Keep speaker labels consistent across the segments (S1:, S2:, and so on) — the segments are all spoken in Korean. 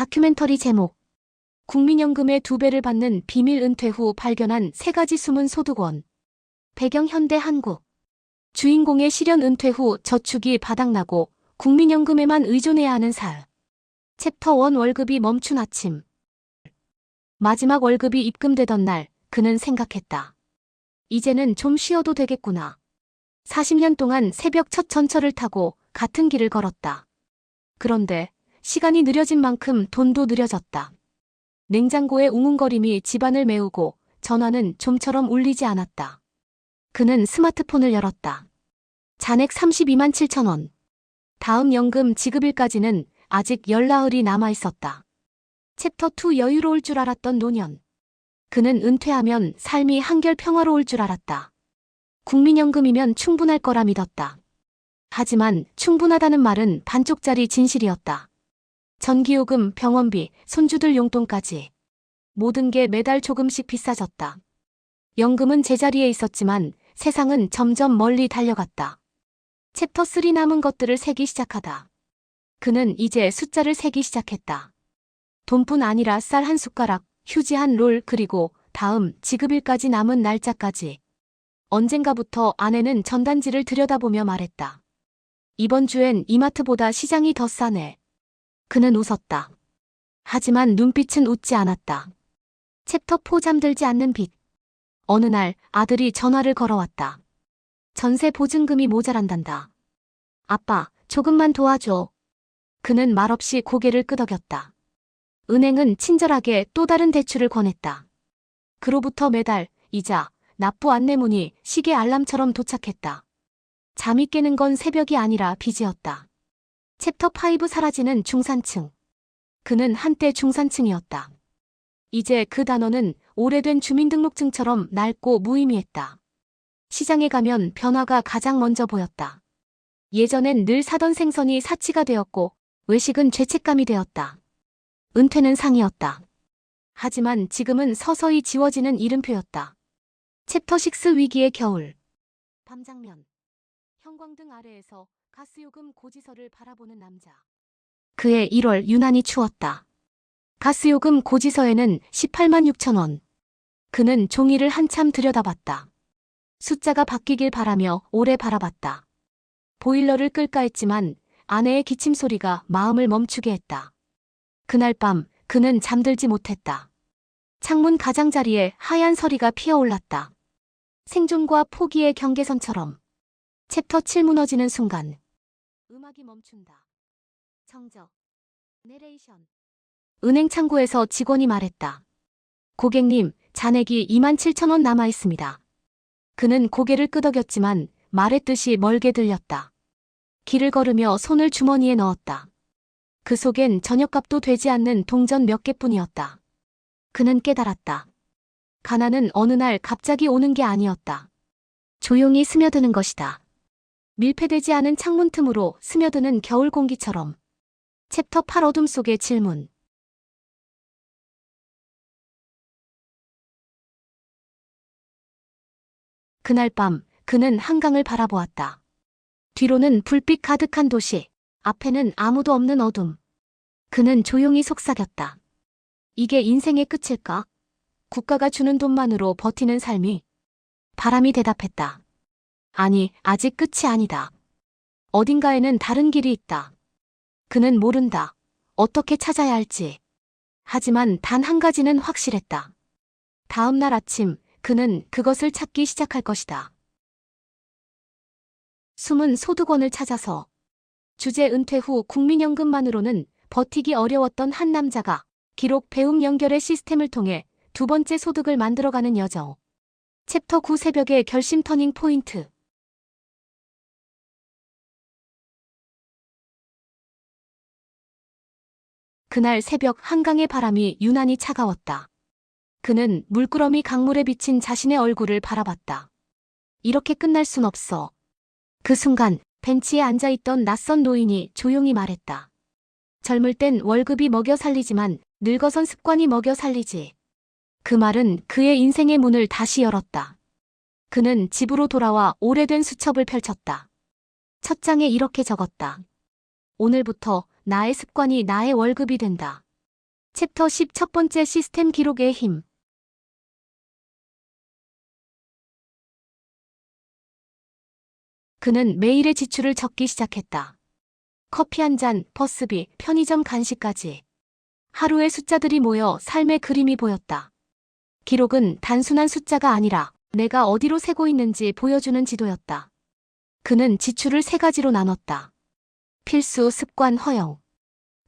S1: 다큐멘터리 제목 국민연금의 2배를 받는 비밀 은퇴 후 발견한 3가지 숨은 소득원. 배경 현대 한국. 주인공의 실연 은퇴 후 저축이 바닥나고 국민연금에만 의존해야 하는 삶. 챕터 1 월급이 멈춘 아침. 마지막 월급이 입금되던 날 그는 생각했다. 이제는 좀 쉬어도 되겠구나. 40년 동안 새벽 첫 전철을 타고 같은 길을 걸었다. 그런데 시간이 느려진 만큼 돈도 느려졌다. 냉장고의 웅웅거림이 집안을 메우고 전화는 좀처럼 울리지 않았다. 그는 스마트폰을 열었다. 잔액 32만 7천 원. 다음 연금 지급일까지는 아직 열나흘이 남아있었다. 챕터 2 여유로울 줄 알았던 노년. 그는 은퇴하면 삶이 한결 평화로울 줄 알았다. 국민연금이면 충분할 거라 믿었다. 하지만 충분하다는 말은 반쪽짜리 진실이었다. 전기요금, 병원비, 손주들 용돈까지. 모든 게 매달 조금씩 비싸졌다. 연금은 제자리에 있었지만 세상은 점점 멀리 달려갔다. 챕터 3 남은 것들을 세기 시작하다. 그는 이제 숫자를 세기 시작했다. 돈뿐 아니라 쌀 한 숟가락, 휴지 한 롤, 그리고 다음 지급일까지 남은 날짜까지. 언젠가부터 아내는 전단지를 들여다보며 말했다. 이번 주엔 이마트보다 시장이 더 싸네. 그는 웃었다. 하지만 눈빛은 웃지 않았다. 챕터 4 잠들지 않는 빚. 어느 날 아들이 전화를 걸어왔다. 전세 보증금이 모자란단다. 아빠, 조금만 도와줘. 그는 말없이 고개를 끄덕였다. 은행은 친절하게 또 다른 대출을 권했다. 그로부터 매달 이자, 납부 안내문이 시계 알람처럼 도착했다. 잠이 깨는 건 새벽이 아니라 빚이었다. 챕터 5 사라지는 중산층. 그는 한때 중산층이었다. 이제 그 단어는 오래된 주민등록증처럼 낡고 무의미했다. 시장에 가면 변화가 가장 먼저 보였다. 예전엔 늘 사던 생선이 사치가 되었고 외식은 죄책감이 되었다. 은퇴는 상이었다. 하지만 지금은 서서히 지워지는 이름표였다. 챕터 6 위기의 겨울. 밤장면. 형광등 아래에서 가스요금 고지서를 바라보는 남자. 그해 1월 유난히 추웠다. 가스요금 고지서에는 18만 6천 원. 그는 종이를 한참 들여다봤다. 숫자가 바뀌길 바라며 오래 바라봤다. 보일러를 끌까 했지만 아내의 기침 소리가 마음을 멈추게 했다. 그날 밤 그는 잠들지 못했다. 창문 가장자리에 하얀 서리가 피어올랐다. 생존과 포기의 경계선처럼. 챕터 7 무너지는 순간. 음악이 멈춘다. 정적. 내레이션. 은행 창구에서 직원이 말했다. 고객님, 잔액이 2만 7천 원 남아 있습니다. 그는 고개를 끄덕였지만 말의 뜻이 멀게 들렸다. 길을 걸으며 손을 주머니에 넣었다. 그 속엔 저녁값도 되지 않는 동전 몇 개뿐이었다. 그는 깨달았다. 가난은 어느 날 갑자기 오는 게 아니었다. 조용히 스며드는 것이다. 밀폐되지 않은 창문 틈으로 스며드는 겨울 공기처럼. 챕터 8 어둠 속의 질문. 그날 밤 그는 한강을 바라보았다. 뒤로는 불빛 가득한 도시, 앞에는 아무도 없는 어둠. 그는 조용히 속삭였다. 이게 인생의 끝일까? 국가가 주는 돈만으로 버티는 삶이? 바람이 대답했다. 아니, 아직 끝이 아니다. 어딘가에는 다른 길이 있다. 그는 모른다. 어떻게 찾아야 할지. 하지만 단 한 가지는 확실했다. 다음 날 아침 그는 그것을 찾기 시작할 것이다. 숨은 소득원을 찾아서. 주제 은퇴 후 국민연금만으로는 버티기 어려웠던 한 남자가 기록 배움 연결의 시스템을 통해 2번째 소득을 만들어가는 여정. 챕터 9 새벽의 결심 터닝 포인트. 그날 새벽 한강의 바람이 유난히 차가웠다. 그는 물끄러미 강물에 비친 자신의 얼굴을 바라봤다. 이렇게 끝날 순 없어. 그 순간 벤치에 앉아있던 낯선 노인이 조용히 말했다. 젊을 땐 월급이 먹여 살리지만 늙어선 습관이 먹여 살리지. 그 말은 그의 인생의 문을 다시 열었다. 그는 집으로 돌아와 오래된 수첩을 펼쳤다. 첫 장에 이렇게 적었다. 오늘부터 나의 습관이 나의 월급이 된다. 챕터 10 첫 번째 시스템 기록의 힘. 그는 매일의 지출을 적기 시작했다. 커피 한 잔, 버스비, 편의점 간식까지. 하루의 숫자들이 모여 삶의 그림이 보였다. 기록은 단순한 숫자가 아니라 내가 어디로 새고 있는지 보여주는 지도였다. 그는 지출을 세 가지로 나눴다. 필수, 습관, 허용.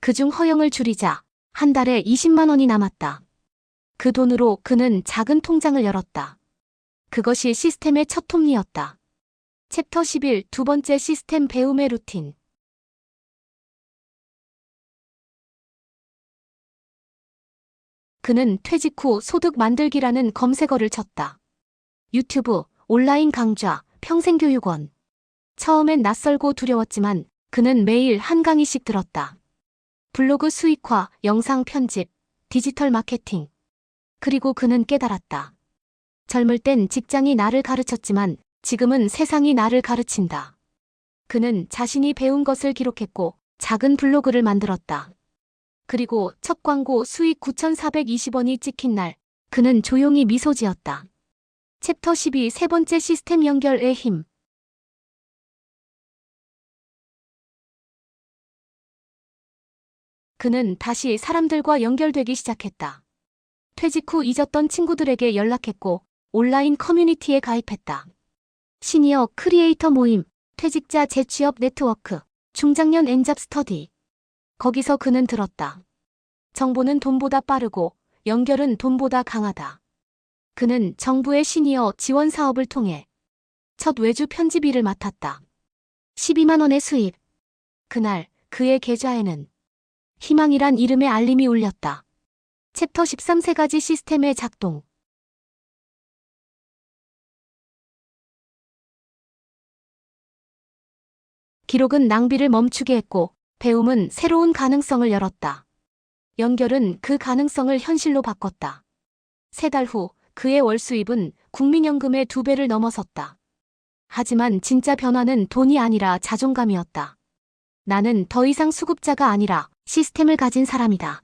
S1: 그중 허용을 줄이자 한 달에 20만 원이 남았다. 그 돈으로 그는 작은 통장을 열었다. 그것이 시스템의 첫 톱니였다. 챕터 11 두 번째 시스템 배움의 루틴. 그는 퇴직 후 소득 만들기라는 검색어를 쳤다. 유튜브, 온라인 강좌, 평생교육원. 처음엔 낯설고 두려웠지만 그는 매일 한 강의씩 들었다. 블로그 수익화, 영상 편집, 디지털 마케팅. 그리고 그는 깨달았다. 젊을 땐 직장이 나를 가르쳤지만 지금은 세상이 나를 가르친다. 그는 자신이 배운 것을 기록했고 작은 블로그를 만들었다. 그리고 첫 광고 수익 9,420원이 찍힌 날 그는 조용히 미소 지었다. 챕터 12 세 번째 시스템 연결의 힘. 그는 다시 사람들과 연결되기 시작했다. 퇴직 후 잊었던 친구들에게 연락했고 온라인 커뮤니티에 가입했다. 시니어 크리에이터 모임, 퇴직자 재취업 네트워크, 중장년 엔잡 스터디. 거기서 그는 들었다. 정보는 돈보다 빠르고 연결은 돈보다 강하다. 그는 정부의 시니어 지원 사업을 통해 첫 외주 편집 일을 맡았다. 12만 원의 수입. 그날 그의 계좌에는 희망이란 이름의 알림이 울렸다. 챕터 13 세 가지 시스템의 작동. 기록은 낭비를 멈추게 했고 배움은 새로운 가능성을 열었다. 연결은 그 가능성을 현실로 바꿨다. 3달 후 그의 월 수입은 국민연금의 2배를 넘어섰다. 하지만 진짜 변화는 돈이 아니라 자존감이었다. 나는 더 이상 수급자가 아니라 시스템을 가진 사람이다.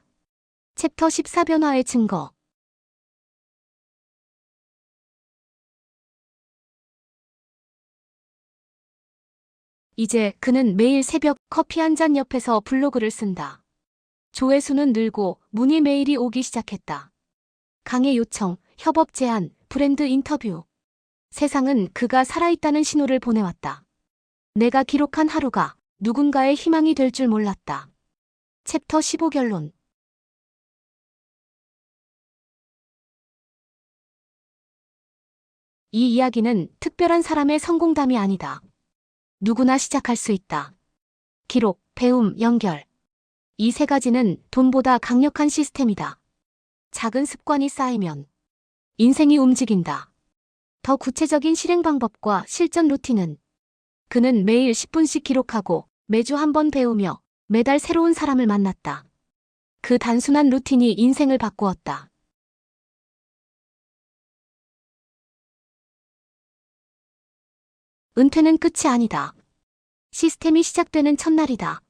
S1: 챕터 14 변화의 증거. 이제 그는 매일 새벽 커피 한 잔 옆에서 블로그를 쓴다. 조회수는 늘고 문의 메일이 오기 시작했다. 강의 요청, 협업 제안, 브랜드 인터뷰. 세상은 그가 살아있다는 신호를 보내왔다. 내가 기록한 하루가 누군가의 희망이 될 줄 몰랐다. 챕터 15 결론. 이 이야기는 특별한 사람의 성공담이 아니다. 누구나 시작할 수 있다. 기록, 배움, 연결. 이 세 가지는 돈보다 강력한 시스템이다. 작은 습관이 쌓이면 인생이 움직인다. 더 구체적인 실행 방법과 실전 루틴은 그는 매일 10분씩 기록하고 매주 한 번 배우며 매달 새로운 사람을 만났다. 그 단순한 루틴이 인생을 바꾸었다. 은퇴는 끝이 아니다. 시스템이 시작되는 첫날이다.